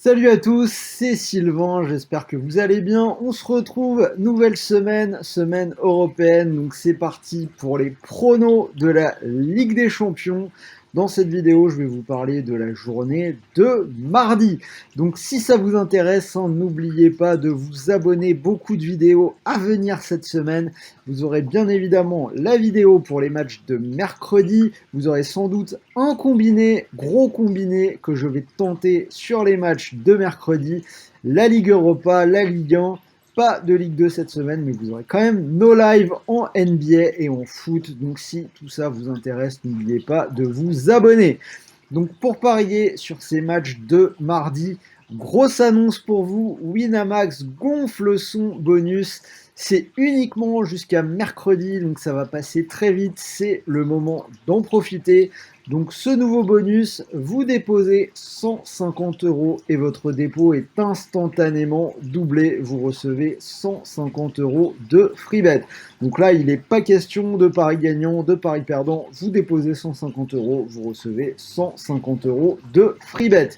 Salut à tous, c'est Sylvain, j'espère que vous allez bien. On se retrouve, nouvelle semaine, semaine européenne, donc c'est parti pour les pronos de la Ligue des Champions. Dans cette vidéo, je vais vous parler de la journée de mardi. Donc si ça vous intéresse, n'oubliez pas de vous abonner, beaucoup de vidéos à venir cette semaine. Vous aurez bien évidemment la vidéo pour les matchs de mercredi. Vous aurez sans doute un combiné, gros combiné, que je vais tenter sur les matchs de mercredi. La Ligue Europa, la Ligue 1. Pas de Ligue 2 cette semaine, mais vous aurez quand même nos lives en NBA et en foot. Donc si tout ça vous intéresse, n'oubliez pas de vous abonner. Donc pour parier sur ces matchs de mardi, grosse annonce pour vous, Winamax gonfle son bonus. C'est uniquement jusqu'à mercredi, donc ça va passer très vite, c'est le moment d'en profiter. Donc ce nouveau bonus, vous déposez 150 € et votre dépôt est instantanément doublé. Vous recevez 150 € de free bet. Donc là, il n'est pas question de pari gagnant, de pari perdant. Vous déposez 150 €, vous recevez 150 € de free bet.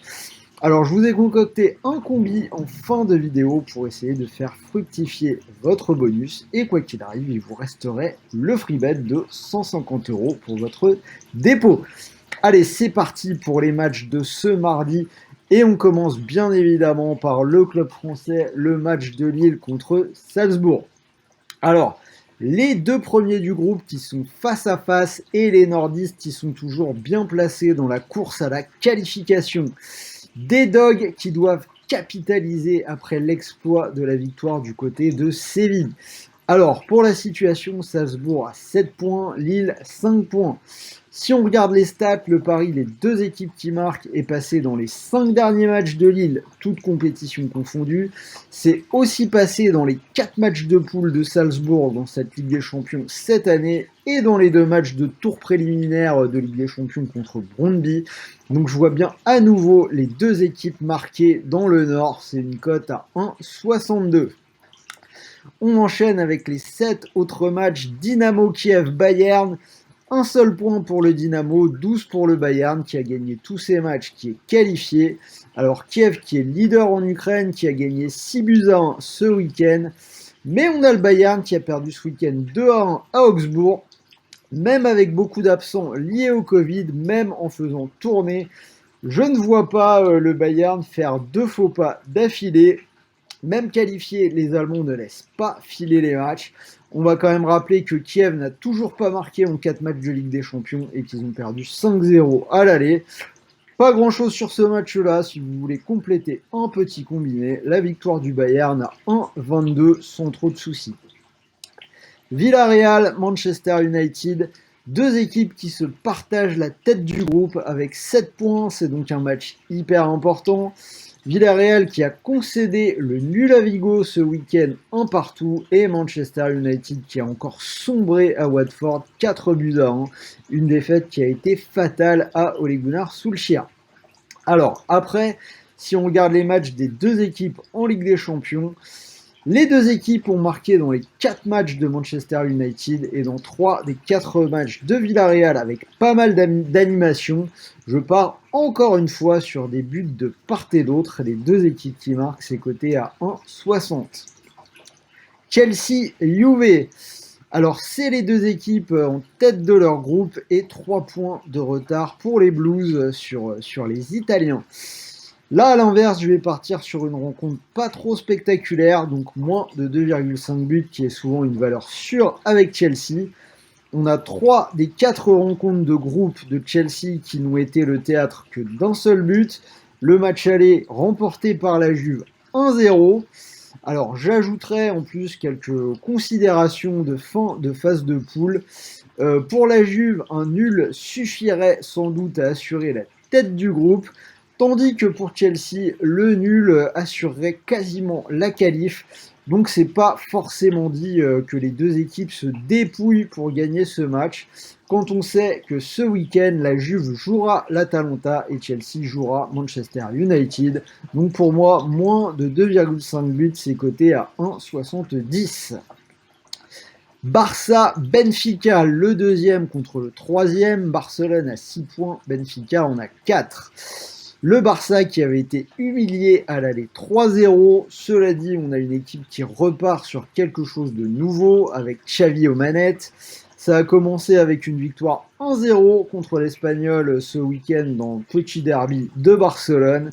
Alors, je vous ai concocté un combi en fin de vidéo pour essayer de faire fructifier votre bonus. Et quoi qu'il arrive, il vous resterait le free bet de 150 € pour votre dépôt. Allez, c'est parti pour les matchs de ce mardi. Et on commence bien évidemment par le club français, le match de Lille contre Salzbourg. Alors, les deux premiers du groupe qui sont face à face et les nordistes qui sont toujours bien placés dans la course à la qualification. Des dogs qui doivent capitaliser après l'exploit de la victoire du côté de Séville. Alors, pour la situation, Salzbourg a 7 points, Lille 5 points. Si on regarde les stats, le pari, les deux équipes qui marquent, est passé dans les 5 derniers matchs de Lille, toutes compétitions confondues. C'est aussi passé dans les 4 matchs de poule de Salzbourg dans cette Ligue des Champions cette année et dans les 2 matchs de tour préliminaire de Ligue des Champions contre Brøndby. Donc je vois bien à nouveau les deux équipes marquées dans le Nord. C'est une cote à 1,62. On enchaîne avec les 7 autres matchs Dynamo Kiev-Bayern. Un seul point pour le Dynamo, 12 pour le Bayern qui a gagné tous ses matchs, qui est qualifié. Alors Kiev qui est leader en Ukraine, qui a gagné 6 buts à 1 ce week-end. Mais on a le Bayern qui a perdu ce week-end 2 à 1 à Augsbourg. Même avec beaucoup d'absents liés au Covid, même en faisant tourner, je ne vois pas le Bayern faire 2 faux pas d'affilée. Même qualifié, les Allemands ne laissent pas filer les matchs. On va quand même rappeler que Kiev n'a toujours pas marqué en 4 matchs de Ligue des Champions et qu'ils ont perdu 5-0 à l'aller. Pas grand chose sur ce match-là. Si vous voulez compléter un petit combiné, la victoire du Bayern à 1,22 sans trop de soucis. Villarreal, Manchester United, deux équipes qui se partagent la tête du groupe avec 7 points. C'est donc un match hyper important. Villarreal qui a concédé le nul à Vigo ce week-end un partout et Manchester United qui a encore sombré à Watford 4 buts à 1, une défaite qui a été fatale à Ole Gunnar Solskjaer. Alors après, si on regarde les matchs des deux équipes en Ligue des Champions, les deux équipes ont marqué dans les 4 matchs de Manchester United et dans 3 des 4 matchs de Villarreal avec pas mal d'animation. Je pars encore une fois sur des buts de part et d'autre. Les deux équipes qui marquent, c'est coté à 1,60. Chelsea-Juve. Alors, c'est les deux équipes en tête de leur groupe et 3 points de retard pour les Blues sur les Italiens. Là, à l'inverse, je vais partir sur une rencontre pas trop spectaculaire, donc moins de 2,5 buts, qui est souvent une valeur sûre avec Chelsea. On a 3 des 4 rencontres de groupe de Chelsea qui n'ont été le théâtre que d'un seul but. Le match aller remporté par la Juve 1-0. Alors, j'ajouterai en plus quelques considérations de fin de phase de poule. Pour la Juve, un nul suffirait sans doute à assurer la tête du groupe. Tandis que pour Chelsea, le nul assurerait quasiment la qualif. Donc c'est pas forcément dit que les deux équipes se dépouillent pour gagner ce match. Quand on sait que ce week-end, la Juve jouera l'Atalanta et Chelsea jouera Manchester United. Donc pour moi, moins de 2,5 buts, c'est coté à 1,70. Barça-Benfica, le deuxième contre le troisième. Barcelone a 6 points, Benfica en a 4. Le Barça qui avait été humilié à l'aller 3-0. Cela dit, on a une équipe qui repart sur quelque chose de nouveau avec Xavi aux manettes. Ça a commencé avec une victoire 1-0 contre l'Espagnol ce week-end dans le petit derby de Barcelone.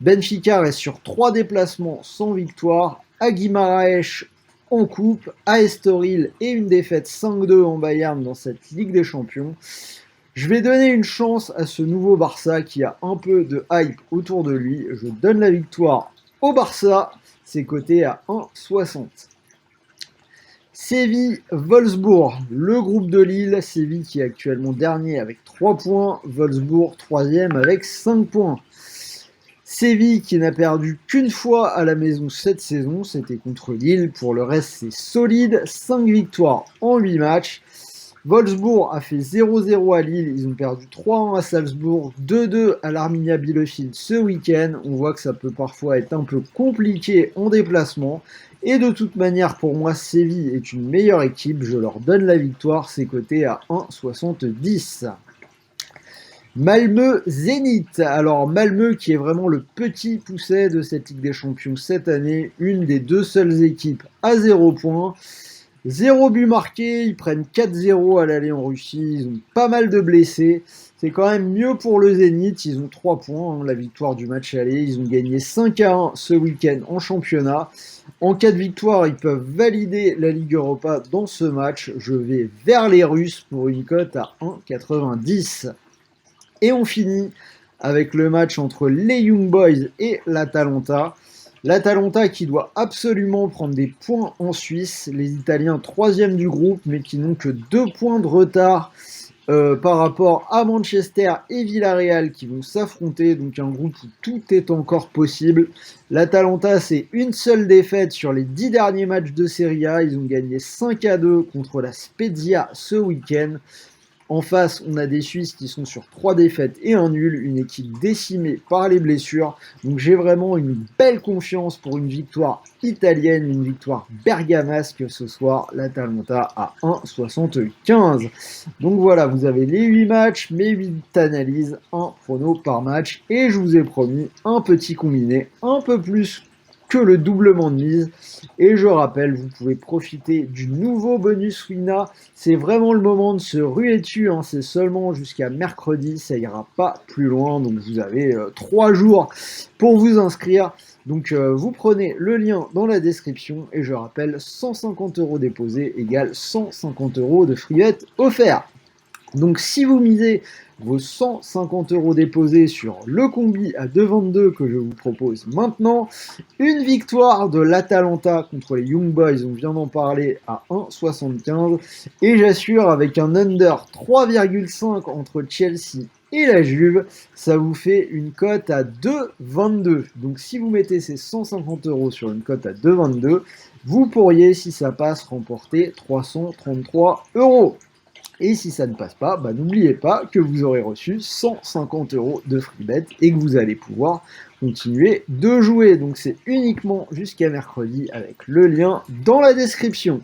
Benfica reste sur 3 déplacements sans victoire. À Guimaraes en coupe, à Estoril et une défaite 5-2 en Bayern dans cette Ligue des Champions. Je vais donner une chance à ce nouveau Barça qui a un peu de hype autour de lui. Je donne la victoire au Barça. C'est coté à 1,60. Séville-Wolfsburg, le groupe de Lille. Séville qui est actuellement dernier avec 3 points. Wolfsburg troisième avec 5 points. Séville qui n'a perdu qu'une fois à la maison cette saison, c'était contre Lille. Pour le reste, c'est solide. 5 victoires en 8 matchs. Wolfsburg a fait 0-0 à Lille, ils ont perdu 3-1 à Salzbourg, 2-2 à l'Arminia Bielefeld ce week-end. On voit que ça peut parfois être un peu compliqué en déplacement. Et de toute manière, pour moi, Séville est une meilleure équipe. Je leur donne la victoire, c'est coté à 1,70. Malmö Zénith. Alors Malmö qui est vraiment le petit pousset de cette Ligue des Champions cette année, une des deux seules équipes à 0 points. 0 but marqué, ils prennent 4-0 à l'aller en Russie, ils ont pas mal de blessés. C'est quand même mieux pour le Zénith, ils ont 3 points, la victoire du match aller. Ils ont gagné 5-1 ce week-end en championnat. En cas de victoire, ils peuvent valider la Ligue Europa dans ce match. Je vais vers les Russes pour une cote à 1,90. Et on finit avec le match entre les Young Boys et l'Atalanta. L'Atalanta qui doit absolument prendre des points en Suisse. Les Italiens 3e du groupe, mais qui n'ont que 2 points de retard par rapport à Manchester et Villarreal qui vont s'affronter. Donc un groupe où tout est encore possible. L'Atalanta, c'est une seule défaite sur les 10 derniers matchs de Serie A. Ils ont gagné 5-2 contre la Spezia ce week-end. En face, on a des Suisses qui sont sur 3 défaites et un nul, une équipe décimée par les blessures. Donc j'ai vraiment une belle confiance pour une victoire italienne, une victoire bergamasque ce soir, l'Atalanta à 1,75. Donc voilà, vous avez les 8 matchs, mes 8 analyses, un prono par match. Et je vous ai promis un petit combiné un peu plus que le doublement de mise. Et je rappelle, vous pouvez profiter du nouveau bonus Wina. C'est vraiment le moment de se ruer dessus. C'est seulement jusqu'à mercredi. Ça ira pas plus loin. Donc vous avez 3 jours pour vous inscrire. Donc vous prenez le lien dans la description. Et je rappelle, 150 € déposés égale 150 € de free bet offert. Donc si vous misez vos 150 € déposés sur le combi à 2,22 que je vous propose maintenant, une victoire de l'Atalanta contre les Young Boys, on vient d'en parler, à 1,75, et j'assure avec un under 3,5 entre Chelsea et la Juve, ça vous fait une cote à 2,22. Donc si vous mettez ces 150 € sur une cote à 2,22, vous pourriez, si ça passe, remporter 333 €. Et si ça ne passe pas, n'oubliez pas que vous aurez reçu 150 € de free bet et que vous allez pouvoir continuer de jouer. Donc c'est uniquement jusqu'à mercredi avec le lien dans la description.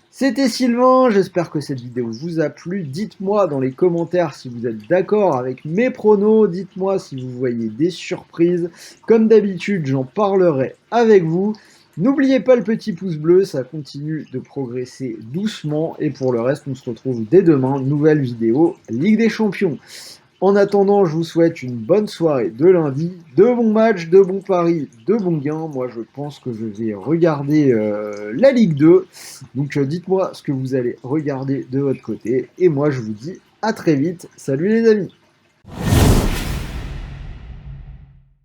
C'était Sylvain, j'espère que cette vidéo vous a plu. Dites-moi dans les commentaires si vous êtes d'accord avec mes pronos. Dites-moi si vous voyez des surprises. Comme d'habitude, j'en parlerai avec vous. N'oubliez pas le petit pouce bleu, ça continue de progresser doucement. Et pour le reste, on se retrouve dès demain, nouvelle vidéo Ligue des Champions. En attendant, je vous souhaite une bonne soirée de lundi, de bons matchs, de bons paris, de bons gains. Moi, je pense que je vais regarder la Ligue 2. Donc, dites-moi ce que vous allez regarder de votre côté. Et moi, je vous dis à très vite. Salut les amis!